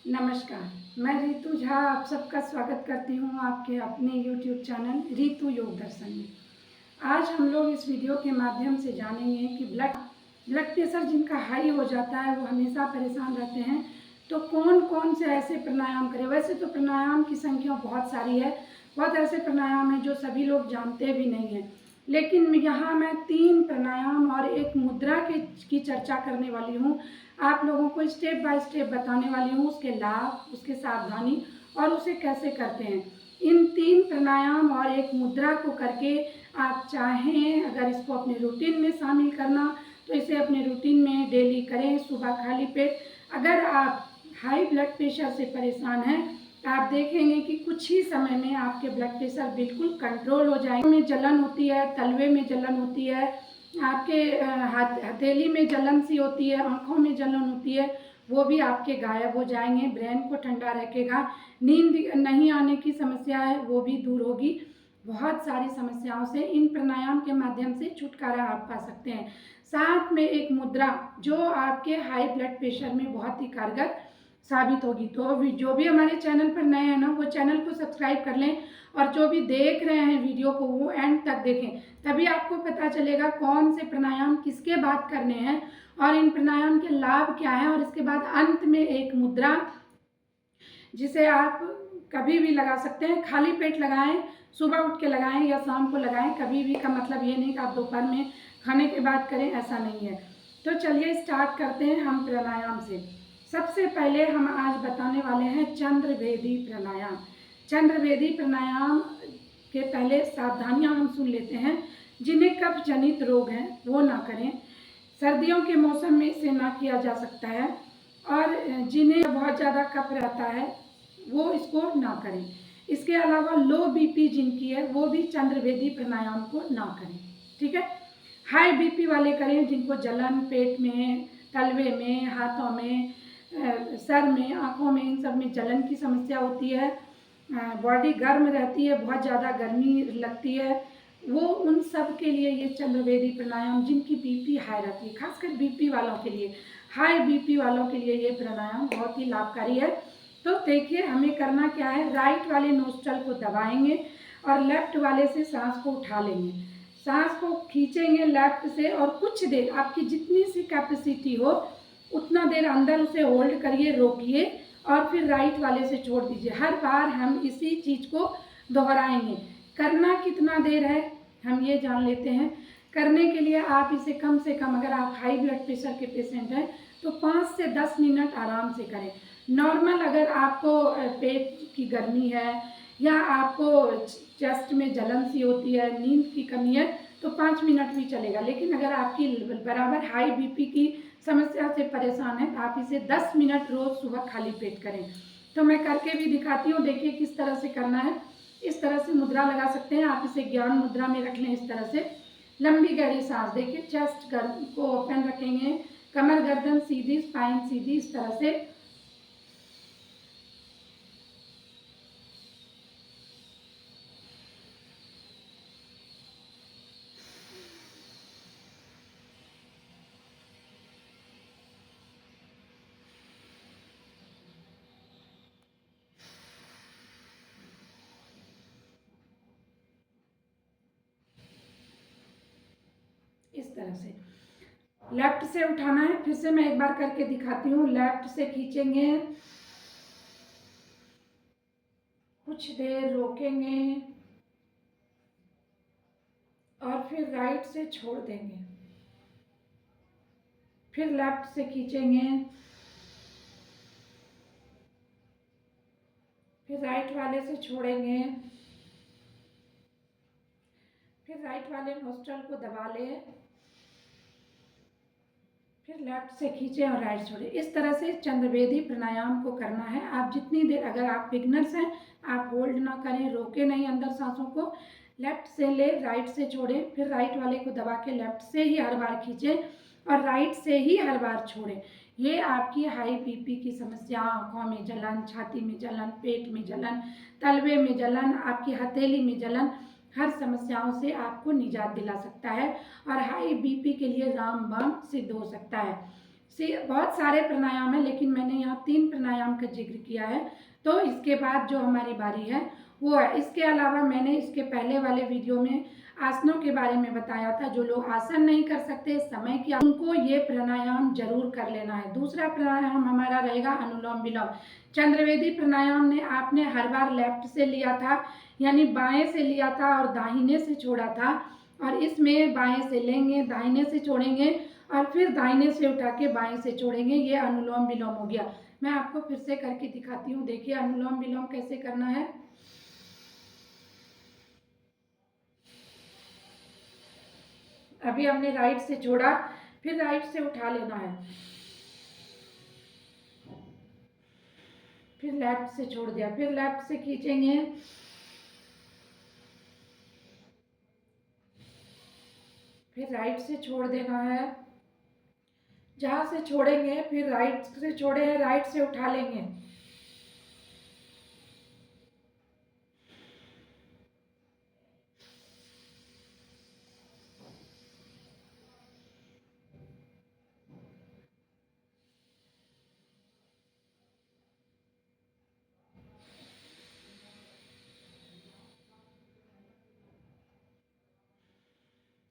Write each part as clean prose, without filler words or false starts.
नमस्कार, मैं रितु झा आप सबका स्वागत करती हूँ आपके अपने YouTube चैनल रितु योग दर्शन में। आज हम लोग इस वीडियो के माध्यम से जानेंगे कि ब्लड प्रेशर जिनका हाई हो जाता है वो हमेशा परेशान रहते हैं, तो कौन कौन से ऐसे प्राणायाम करें। वैसे तो प्राणायाम की संख्या बहुत सारी है, बहुत ऐसे प्राणायाम हैं जो सभी लोग जानते भी नहीं हैं, लेकिन यहाँ मैं 3 प्राणायाम और एक मुद्रा की चर्चा करने वाली हूँ। आप लोगों को स्टेप बाय स्टेप बताने वाली हूँ, उसके लाभ, उसके सावधानी और उसे कैसे करते हैं। इन 3 प्राणायाम और एक मुद्रा को करके आप चाहें अगर इसको अपने रूटीन में शामिल करना तो इसे अपने रूटीन में डेली करें, सुबह खाली पेट। अगर आप हाई ब्लड प्रेशर से परेशान हैं, आप देखेंगे कि कुछ ही समय में आपके ब्लड प्रेशर बिल्कुल कंट्रोल हो जाएंगे। में जलन होती है, तलवे में जलन होती है, आपके हथेली में जलन सी होती है, आँखों में जलन होती है, वो भी आपके गायब हो जाएंगे। ब्रेन को ठंडा रखेगा। नींद नहीं आने की समस्या है वो भी दूर होगी। बहुत सारी समस्याओं से इन प्राणायाम के माध्यम से छुटकारा आप पा सकते हैं। साथ में एक मुद्रा जो आपके हाई ब्लड प्रेशर में बहुत ही कारगर साबित होगी। तो जो भी हमारे चैनल पर नए हैं ना, वो चैनल को सब्सक्राइब कर लें और जो भी देख रहे हैं वीडियो को वो एंड तक देखें, तभी आपको पता चलेगा कौन से प्राणायाम किसके बाद करने हैं और इन प्राणायाम के लाभ क्या हैं। और इसके बाद अंत में एक मुद्रा जिसे आप कभी भी लगा सकते हैं, खाली पेट लगाएं, सुबह उठ के लगाएं या शाम को लगाएं। कभी भी का मतलब ये नहीं कि आप दोपहर में खाने के बाद करें, ऐसा नहीं है। तो चलिए स्टार्ट करते हैं हम प्राणायाम से। सबसे पहले हम आज बताने वाले हैं चंद्रभेदी प्राणायाम। चंद्रभेदी प्राणायाम के पहले सावधानियां हम सुन लेते हैं। जिन्हें कफ जनित रोग हैं वो ना करें। सर्दियों के मौसम में इसे ना किया जा सकता है। और जिन्हें बहुत ज़्यादा कफ रहता है वो इसको ना करें। इसके अलावा लो बीपी जिनकी है वो भी चंद्रभेदी प्राणायाम को ना करें, ठीक है। हाई बीपी वाले करें, जिनको जलन पेट में, तलवे में, हाथों में, सर में, आँखों में, इन सब में जलन की समस्या होती है, बॉडी गर्म रहती है, बहुत ज़्यादा गर्मी लगती है, वो उन सब के लिए ये चंद्रभेदी प्राणायाम, जिनकी बीपी हाई रहती है, खासकर बीपी वालों के लिए, हाई बीपी वालों के लिए ये प्राणायाम बहुत ही लाभकारी है। तो देखिए हमें करना क्या है। राइट वाले नोस्ट्रल को दबाएंगे और लेफ्ट वाले से सांस को उठा लेंगे। सांस को खींचेंगे लेफ्ट से और कुछ देर, आपकी जितनी सी कैपेसिटी हो उतना देर अंदर उसे होल्ड करिए, रोकिए और फिर राइट वाले से छोड़ दीजिए। हर बार हम इसी चीज़ को दोहराएंगे। करना कितना देर है हम ये जान लेते हैं। करने के लिए आप इसे कम से कम, अगर आप हाई ब्लड प्रेशर के पेशेंट हैं तो 5 से 10 मिनट आराम से करें। नॉर्मल अगर आपको पेट की गर्मी है या आपको चेस्ट में जलन सी होती है, नींद की कमी है, तो 5 मिनट भी चलेगा। लेकिन अगर आपकी बराबर हाई बीपी की समस्या से परेशान है तो आप इसे 10 मिनट रोज़ सुबह खाली पेट करें। तो मैं करके भी दिखाती हूँ, देखिए किस तरह से करना है। इस तरह से मुद्रा लगा सकते हैं आप, इसे ज्ञान मुद्रा में रख लें। इस तरह से लंबी गहरी सांस, देखिए चेस्ट को ओपन रखेंगे, कमर गर्दन सीधी, स्पाइन सीधी, इस तरह से। इस तरह से लेफ्ट से उठाना है। फिर से मैं एक बार करके दिखाती हूँ। लेफ्ट से खींचेंगे, कुछ देर रोकेंगे और फिर राइट से छोड़ देंगे। फिर लेफ्ट से खींचेंगे, फिर राइट वाले से छोड़ेंगे, फिर राइट वाले नोस्ट्रल को दबा लें, फिर लेफ्ट से खींचें और राइट छोड़ें। इस तरह से चंद्रभेदी प्राणायाम को करना है। आप जितनी देर, अगर आप बिगनर्स हैं आप होल्ड ना करें, रोके नहीं अंदर सांसों को। लेफ्ट से ले, राइट से छोड़ें, फिर राइट वाले को दबा के लेफ्ट से ही हर बार खींचें और राइट से ही हर बार छोड़ें। ये आपकी हाई बीपी की समस्या, आँखों में जलन, छाती में जलन, पेट में जलन, तलवे में जलन, आपकी हथेली में जलन, हर समस्याओं से आपको निजात दिला सकता है और हाई बीपी के लिए रामबाण सिद्ध हो सकता है। बहुत सारे प्राणायाम हैं, लेकिन मैंने यहाँ 3 प्राणायाम का जिक्र किया है। तो इसके बाद जो हमारी बारी है वो है। इसके अलावा मैंने इसके पहले वाले वीडियो में आसनों के बारे में बताया था। जो लोग आसन नहीं कर सकते समय की, उनको ये प्राणायाम जरूर कर लेना है। दूसरा प्राणायाम हमारा रहेगा अनुलोम विलोम। चंद्रवेदी प्राणायाम ने आपने हर बार लेफ्ट से लिया था, यानी बाएं से लिया था और दाहिने से छोड़ा था, और इसमें बाएं से लेंगे, दाहिने से छोड़ेंगे और फिर दाहिने से उठा के बाएं से छोड़ेंगे। ये अनुलोम विलोम हो गया। मैं आपको फिर से करके दिखाती हूँ। देखिए अनुलोम विलोम कैसे करना है। अभी हमने राइट से छोड़ा, फिर राइट से उठा लेना है, फिर लेफ्ट से छोड़ दिया, फिर लेफ्ट से खींचेंगे, फिर राइट से छोड़ देना है। जहाँ से छोड़ेंगे फिर राइट से छोड़े हैं, राइट से उठा लेंगे,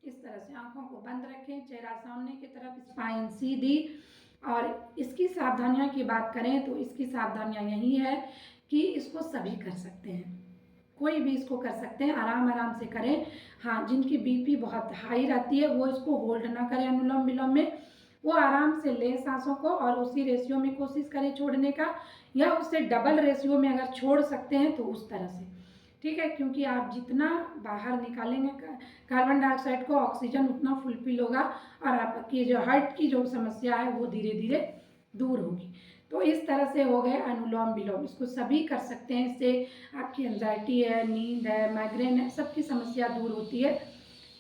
इस तरह से आंखों को बंद रखें, चेहरा सामने की तरफ, स्पाइन सीधी। और इसकी सावधानियों की बात करें तो इसकी सावधानियां यही है कि इसको सभी कर सकते हैं, कोई भी इसको कर सकते हैं, आराम आराम से करें। हाँ, जिनकी बीपी बहुत हाई रहती है वो इसको होल्ड ना करें अनुलोम विलोम में, वो आराम से लें सांसों को और उसी रेशियो में कोशिश करें छोड़ने का, या उससे डबल रेशियो में अगर छोड़ सकते हैं तो उस तरह से, ठीक है। क्योंकि आप जितना बाहर निकालेंगे कार्बन डाइऑक्साइड को, ऑक्सीजन उतना फुलफिल होगा और आपकी जो हार्ट की जो समस्या है वो धीरे धीरे दूर होगी। तो इस तरह से हो गए अनुलोम विलोम। इसको सभी कर सकते हैं। इससे आपकी एंजाइटी है, नींद है, माइग्रेन है, सबकी समस्या दूर होती है।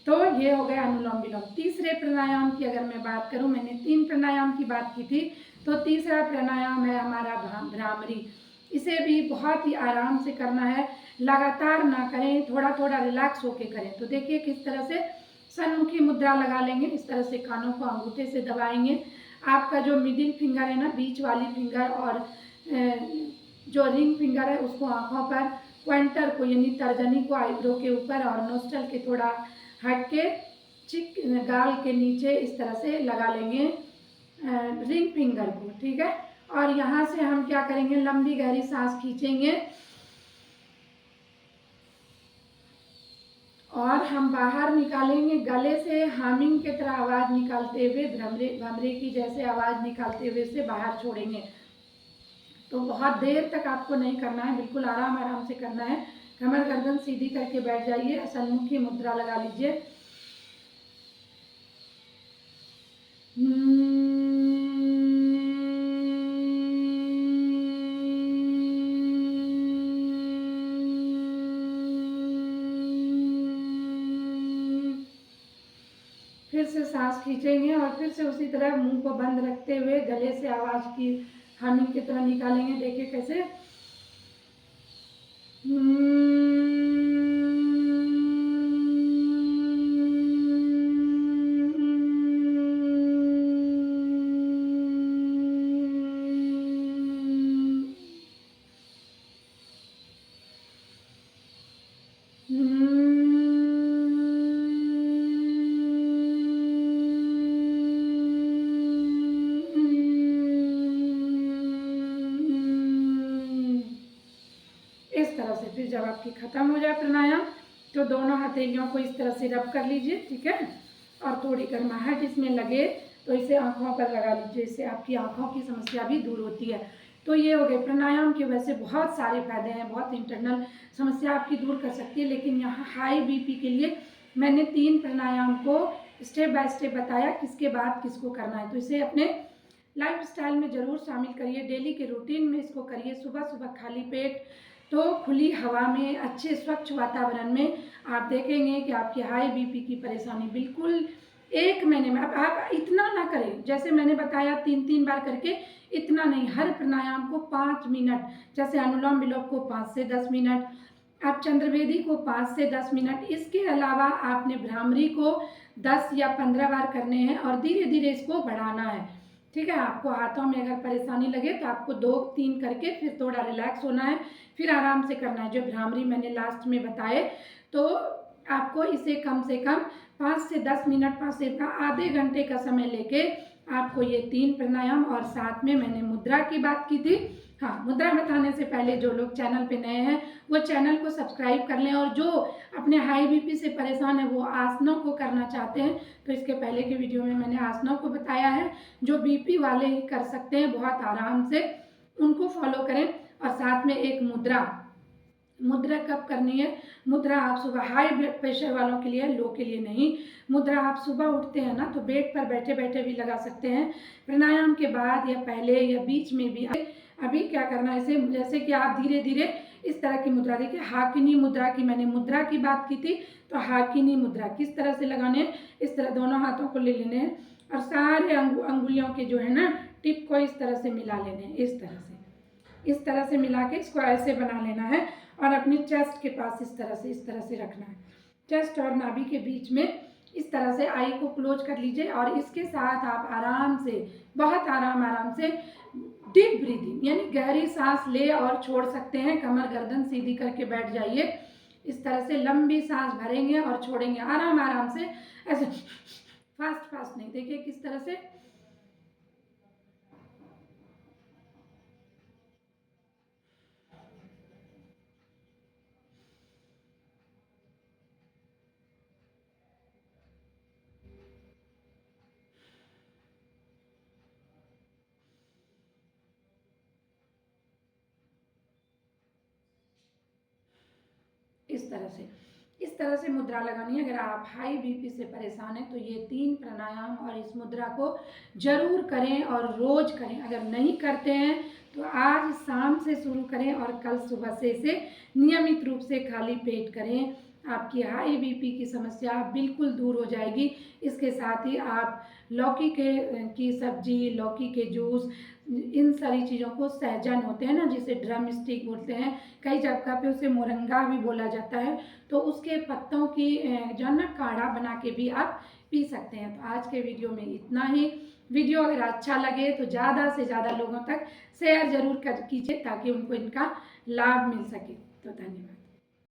तो ये हो गया अनुलोम विलोम। तीसरे प्राणायाम की अगर मैं बात करूं, मैंने 3 प्राणायाम की बात की थी, तो तीसरा प्राणायाम है हमारा भ्रामरी। इसे भी बहुत ही आराम से करना है, लगातार ना करें, थोड़ा थोड़ा रिलैक्स होके करें। तो देखिए किस तरह से सन्मुखी मुद्रा लगा लेंगे, इस तरह से कानों को अंगूठे से दबाएंगे। आपका जो मिडिल फिंगर है ना, बीच वाली फिंगर, और जो रिंग फिंगर है उसको आंखों पर, पॉइंटर को यानी तर्जनी को आईब्रो के ऊपर और नोस्टल के थोड़ा हट के चिक गाल के नीचे इस तरह से लगा लेंगे रिंग फिंगर को, ठीक है। और यहाँ से हम क्या करेंगे, लंबी गहरी सांस खींचेंगे और हम बाहर निकालेंगे, गले से हामिंग की तरह आवाज़ निकालते हुए, भ्रमरे की जैसे आवाज़ निकालते हुए से बाहर छोड़ेंगे। तो बहुत देर तक आपको नहीं करना है, बिल्कुल आराम आराम से करना है। कमर गर्दन सीधी करके बैठ जाइए, सन्मुखी मुद्रा लगा लीजिए। फिर से सांस खींचेंगे और फिर से उसी तरह मुंह को बंद रखते हुए गले से आवाज की हमिंग की तरह निकालेंगे। देखिए कैसे। इस तरह से फिर जब आपकी खत्म हो जाए प्राणायाम तो दोनों हथेलियों को इस तरह से रब कर लीजिए, ठीक है। और थोड़ी गर्माहट इसमें लगे तो इसे आँखों पर लगा लीजिए, इससे आपकी आँखों की समस्या भी दूर होती है। तो ये हो गए प्राणायाम के वैसे बहुत सारे फायदे हैं, बहुत इंटरनल समस्या आपकी दूर कर सकती है। लेकिन यहाँ हाई बीपी के लिए मैंने 3 प्राणायाम को स्टेप बाय स्टेप बताया, किसके बाद किसको करना है। तो इसे अपने लाइफ स्टाइल में ज़रूर शामिल करिए, डेली के रूटीन में इसको करिए। सुबह सुबह खाली पेट तो खुली हवा में अच्छे स्वच्छ वातावरण में आप देखेंगे कि आपकी हाई बीपी की परेशानी बिल्कुल 1 महीने में। अब आप इतना ना करें, जैसे मैंने बताया 3-3 बार करके, इतना नहीं। हर प्राणायाम को 5 मिनट, जैसे अनुलोम विलोम को 5 से 10 मिनट, आप चंद्रवेदी को 5 से 10 मिनट। इसके अलावा आपने भ्रामरी को 10 या 15 बार करने हैं और धीरे धीरे इसको बढ़ाना है। ठीक है। आपको हाथों में अगर परेशानी लगे तो आपको 2-3 करके फिर थोड़ा रिलैक्स होना है, फिर आराम से करना है। जो भ्रामरी मैंने लास्ट में बताए, तो आपको इसे कम से कम 5 से 10 मिनट, 5 से आधे घंटे का समय लेके आपको ये 3 प्राणायाम, और साथ में मैंने मुद्रा की बात की थी। हाँ, मुद्रा बताने से पहले जो लोग चैनल पे नए हैं वो चैनल को सब्सक्राइब कर लें, और जो अपने हाई बीपी से परेशान है वो आसनों को करना चाहते हैं तो इसके पहले के वीडियो में मैंने आसनों को बताया है, जो बीपी वाले ही कर सकते हैं बहुत आराम से, उनको फॉलो करें। और साथ में एक मुद्रा, मुद्रा कब करनी है? मुद्रा आप सुबह, हाई ब्लड प्रेशर वालों के लिए, लो के लिए नहीं। मुद्रा आप सुबह उठते हैं ना तो बेड पर बैठे बैठे भी लगा सकते हैं, प्राणायाम के बाद या पहले या बीच में भी। अभी क्या करना है इसे, जैसे कि आप धीरे धीरे इस तरह की मुद्रा, देखिए हाकिनी मुद्रा की मैंने मुद्रा की बात की थी, तो हाकिनी मुद्रा किस तरह से लगाने हैं, इस तरह दोनों हाथों को ले लेने हैं और सारे अंगुलियों के जो है ना टिप को इस तरह से मिला लेने हैं, इस तरह से मिला के इसको ऐसे बना लेना है और अपनी चेस्ट के पास इस तरह से रखना है। चेस्ट और नाभि के बीच में इस तरह से आई को क्लोज कर लीजिए, और इसके साथ आप आराम से, बहुत आराम से डीप ब्रीदिंग यानी गहरी सांस ले और छोड़ सकते हैं। कमर गर्दन सीधी करके बैठ जाइए, इस तरह से लंबी सांस भरेंगे और छोड़ेंगे आराम से, ऐसे फास्ट नहीं। देखिए किस तरह से, इस तरह से मुद्रा लगानी है। अगर आप हाई बीपी से परेशान हैं तो ये 3 प्राणायाम और इस मुद्रा को जरूर करें और रोज करें। अगर नहीं करते हैं तो आज शाम से शुरू करें और कल सुबह से इसे नियमित रूप से खाली पेट करें। आपकी हाई बीपी की समस्या बिल्कुल दूर हो जाएगी। इसके साथ ही आप लौकी की सब्जी, लौकी के जूस, इन सारी चीज़ों को, सहजन होते हैं ना जिसे ड्रम स्टिक बोलते हैं, कई जगह पे उसे मोरंगा भी बोला जाता है, तो उसके पत्तों की जो है ना काढ़ा बना के भी आप पी सकते हैं। तो आज के वीडियो में इतना ही। वीडियो अगर अच्छा लगे तो ज़्यादा से ज़्यादा लोगों तक शेयर ज़रूर कीजिए ताकि उनको इनका लाभ मिल सके। तो धन्यवाद।